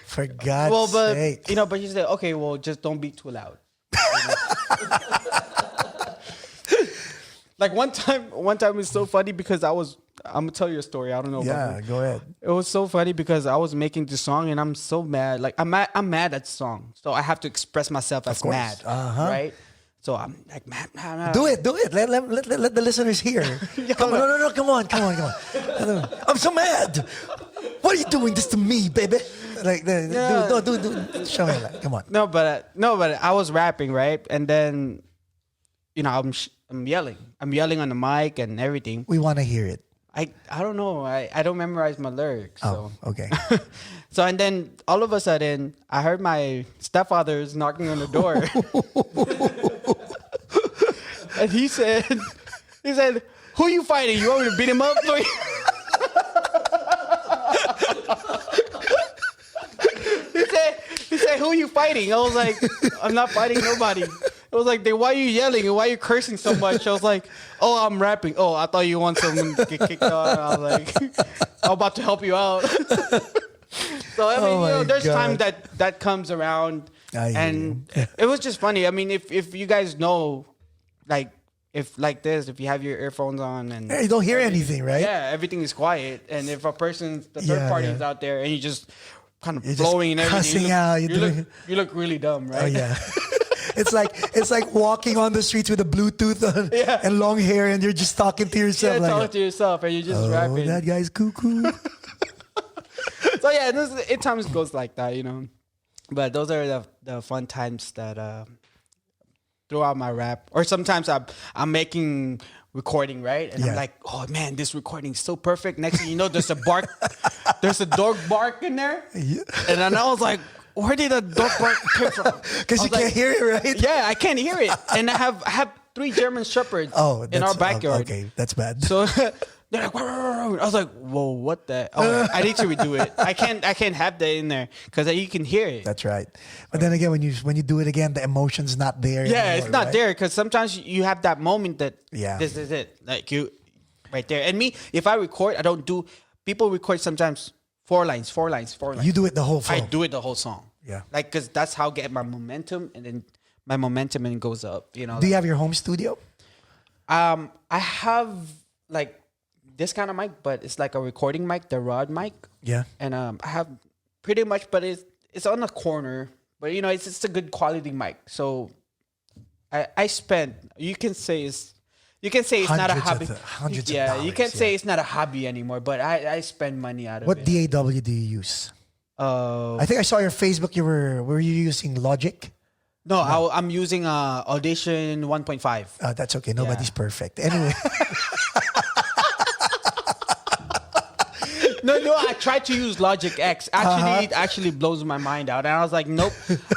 For God's sake. But you say, okay, well, just don't be too loud. Like one time it was so funny because I'm gonna tell you a story. I don't know. Yeah, go ahead. It was so funny because I was making the song and I'm so mad. Like I'm mad at the song, so I have to express myself as mad, right? So I'm like mad. Do it. Let the listeners hear. Come on. I'm so mad. What are you doing this to me, baby? Like, do. Show me that. Come on. No, but I was rapping, right? And then, I'm yelling. I'm yelling on the mic and everything. We want to hear it. I don't know. I don't memorize my lyrics. Oh, so. okay. So, and then all of a sudden, I heard my stepfather's knocking on the door. And he said, who you fighting? You want me to beat him up? He said, who you fighting? I was like, I'm not fighting nobody. It was like, then why are you yelling and why are you cursing so much? I was like, oh, I'm rapping. Oh, I thought you want someone to get kicked out. I was like, I'm about to help you out. So, I mean, there's time that comes around. And it was just funny. I mean, if you guys know, like, if like this, if you have your earphones on and you don't hear anything, right? Yeah, everything is quiet. And if the third party is out there and you just kind of blowing and everything, you look really dumb, right? Oh yeah. It's like walking on the streets with a Bluetooth on and long hair, and you're just talking to yourself. Yeah, talking to yourself, and you're just rapping. That guy's cuckoo. So yeah, it times goes like that, But those are the fun times that throughout my rap. Or sometimes I'm making recording, right? And I'm like, oh man, this recording is so perfect. Next thing you know, there's a dog bark in there. Yeah. And then I was like, where did the dog bark come from? Because you can't hear it, right? Yeah, I can't hear it. And I have 3 German Shepherds in our backyard. Okay, that's bad. So they're like, I was like, whoa, what the? Oh, I need to redo it. I can't have that in there because you can hear it. That's right. But then again, when you do it again, the emotion's not there. Yeah, anymore, it's not right? there because sometimes you have that moment that this is it, like you, right there. And me, if I record, I don't do. People record sometimes 4 lines. You do it the whole song. I do it the whole song. Yeah, like because that's how I get my momentum, and then my momentum and goes up. Do you have your home studio? I have like this kind of mic, but it's like a recording mic, the rod mic. Yeah. And I have pretty much, but it's on the corner. But it's a good quality mic. So I spent. You can say it's not a hobby. Hundreds of dollars. You can't say it's not a hobby anymore. But I spend money out of it. What DAW do you use? I think I saw your Facebook. Were you using Logic? No, I'm using Audition 1.5. That's okay. Nobody's perfect. Anyway. No, I tried to use Logic X. Actually, it actually blows my mind out. And I was like, nope.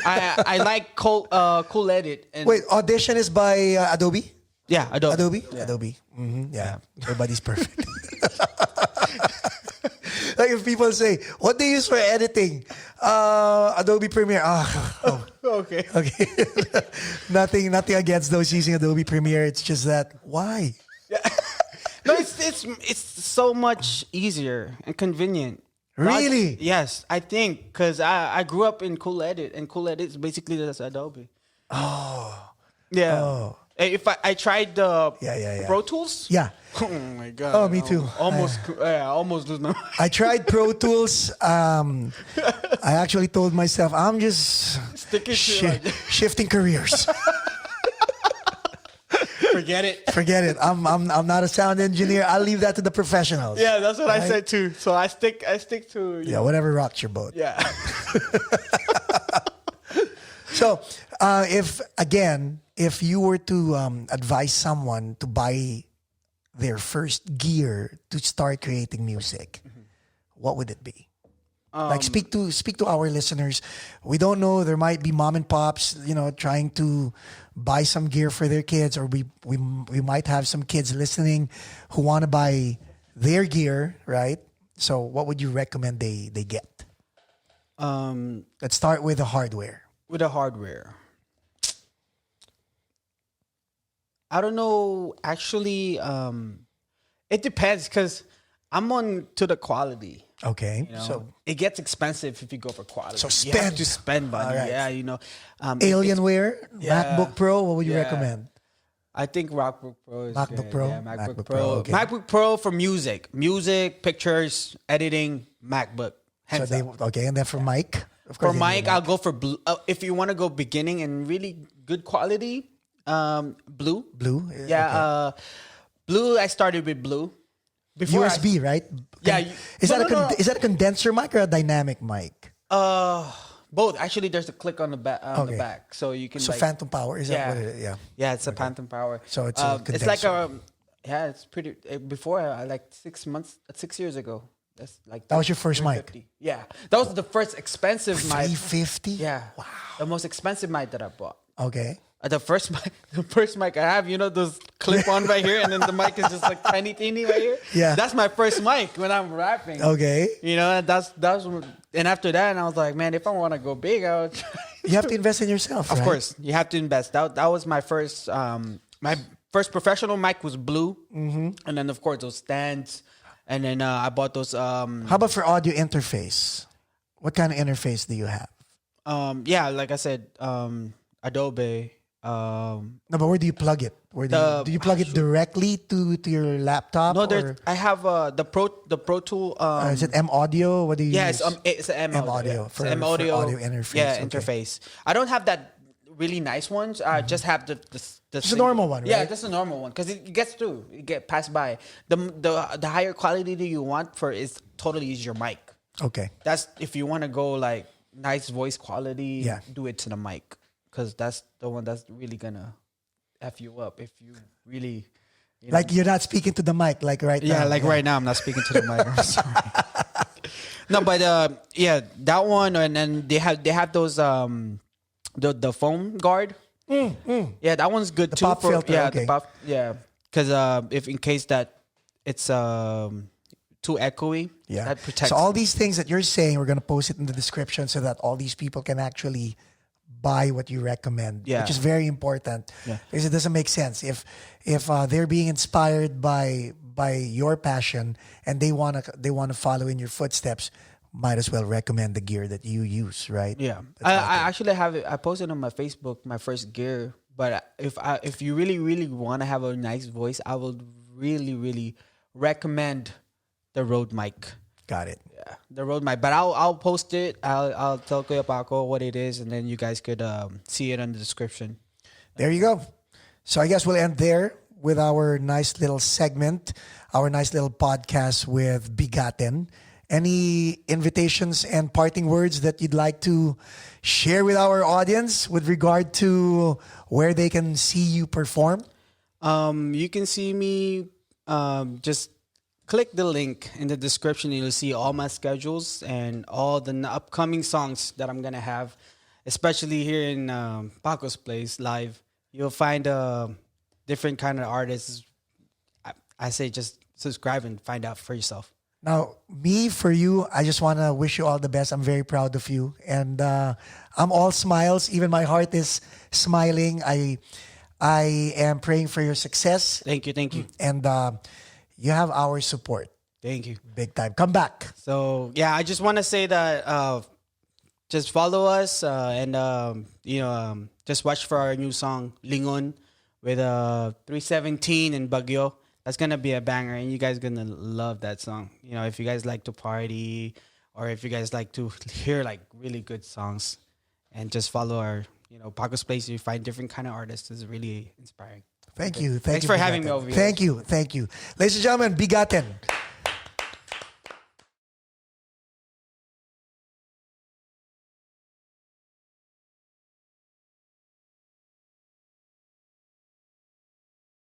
I like Cool Edit. And wait, Audition is by Adobe? Yeah, Adobe. Yeah. Adobe. Mm-hmm. Yeah. Nobody's perfect. Like if people say, what do you use for editing? Adobe Premiere. Okay. Nothing against those using Adobe Premiere. It's just that, why? Yeah. No, it's so much easier and convenient. Really? Yes, I think because I grew up in Cool Edit, and Cool Edit is basically just Adobe. Oh. Yeah. Oh. If I tried the Pro Tools. Yeah. Oh my god. Oh, me too. Almost lose my mind. I tried Pro Tools. I actually told myself I'm just shifting careers. Forget it. I'm not a sound engineer. I'll leave that to the professionals. Yeah, that's what I said too. So I stick to whatever rocks your boat. Yeah. So, if you were to advise someone to buy their first gear to start creating music, what would it be? Like speak to our listeners. We don't know. There might be mom and pops, trying to buy some gear for their kids, or we might have some kids listening who want to buy their gear, right? So, what would you recommend they get? Let's start with the hardware. With the hardware, I don't know. Actually, it depends because I'm on to the quality. Okay, You know? so it gets expensive if you go for quality. So You have spend. to spend money. All right. Yeah, you know. Alienware, Yeah. MacBook Pro. What would you Yeah. recommend? I think MacBook Pro is MacBook good. Pro? Yeah, MacBook, MacBook Pro. Pro, okay. MacBook Pro for music, pictures, editing. MacBook. So Hands they up. okay, and then for mic, of For course. they need mic, a I'll go for blue. If you want to go beginning and really good quality, blue. blue. Yeah, okay. blue. I started with blue. Before USB, right? Yeah, Is no, that no, no. is that a condenser mic or a dynamic mic? Both. Actually, there's a click on the back. On the Okay. back, so you can. So like, phantom power is that yeah. what it is? Yeah. Yeah, it's a Phantom Power. So it's a it's like condenser. it's pretty. Before I like 6 years ago. That's like That was your first mic? 350. Yeah, that was the first expensive mic. 350. Yeah, wow, the most expensive mic that I bought. Okay. The first mic I have, you know, those clip on right here, and then the mic is just like tiny, teeny right here. Yeah. That's my first mic when I'm rapping. Okay. You know, and that's and after that, and I was like, man, if I want to go big, I would. You have to invest in yourself. Of right? course, you have to invest. That was my first professional mic was blue, and then of course those stands, and then I bought those. How about for audio interface? What kind of interface do you have? Yeah, like I said, Adobe. No, but where do you plug it? Where do you plug it directly to your laptop? No, or I have the Pro Tool. is it M Audio? What do you Yeah, use? it's an M audio. audio Yeah. for- It's M for audio. audio interface, Yeah, okay. interface. I don't have that really nice ones. I just have the Just a normal one, Yeah, right? just a normal one because it gets through. It get passed by. The higher quality that you want for is totally use your mic. Okay. That's if you want to go like nice voice quality. Yeah. Do it to the mic because that's the one that's really gonna f you up if you really. You know, Like you're not speaking to the mic, like right now. yeah, like right now I'm not speaking to the mic. I'm sorry. No, but yeah, that one, and then they have those the foam guard. Yeah, that one's good too. pop filter, yeah, okay. the pop. Yeah, because if in case that it's too echoey, Yeah. that protects. So all these things that you're saying, we're gonna post it in the description so that all these people can actually buy what you recommend, Yeah. which is very important. Yeah. Because it doesn't make sense if they're being inspired by your passion and they wanna follow in your footsteps. Might as well recommend the gear that you use, right? Yeah, That's out I there. actually have it. I posted on my Facebook my first gear. But if you really want to have a nice voice, I will really recommend the Rode mic. Got it. Yeah, the Rode mic. But I'll post it. I'll tell Kuya Paco what it is, and then you guys could see it in the description. There you go. So I guess we'll end there with our nice little segment, our nice little podcast with Bigat10. Any invitations and parting words that you'd like to share with our audience with regard to where they can see you perform? You can see me. Just click the link in the description. You'll see all my schedules and all the upcoming songs that I'm gonna have, especially here in Paco's place live. You'll find different kind of artists. I say just subscribe and find out for yourself. Now, for you, I just want to wish you all the best. I'm very proud of you. And I'm all smiles. Even my heart is smiling. I am praying for your success. Thank you. And you have our support. Thank you. Big time. Come back. So yeah, I just want to say that just follow us and just watch for our new song Lingon with 317 and Baguio. That's gonna be a banger, and you guys gonna love that song. You know, if you guys like to party, or if you guys like to hear like really good songs, and just follow our Paco's Place. You find different kind of artists. It's really inspiring. Thank you. Thanks for having me over here. Thank you. Ladies and gentlemen, Bigat10.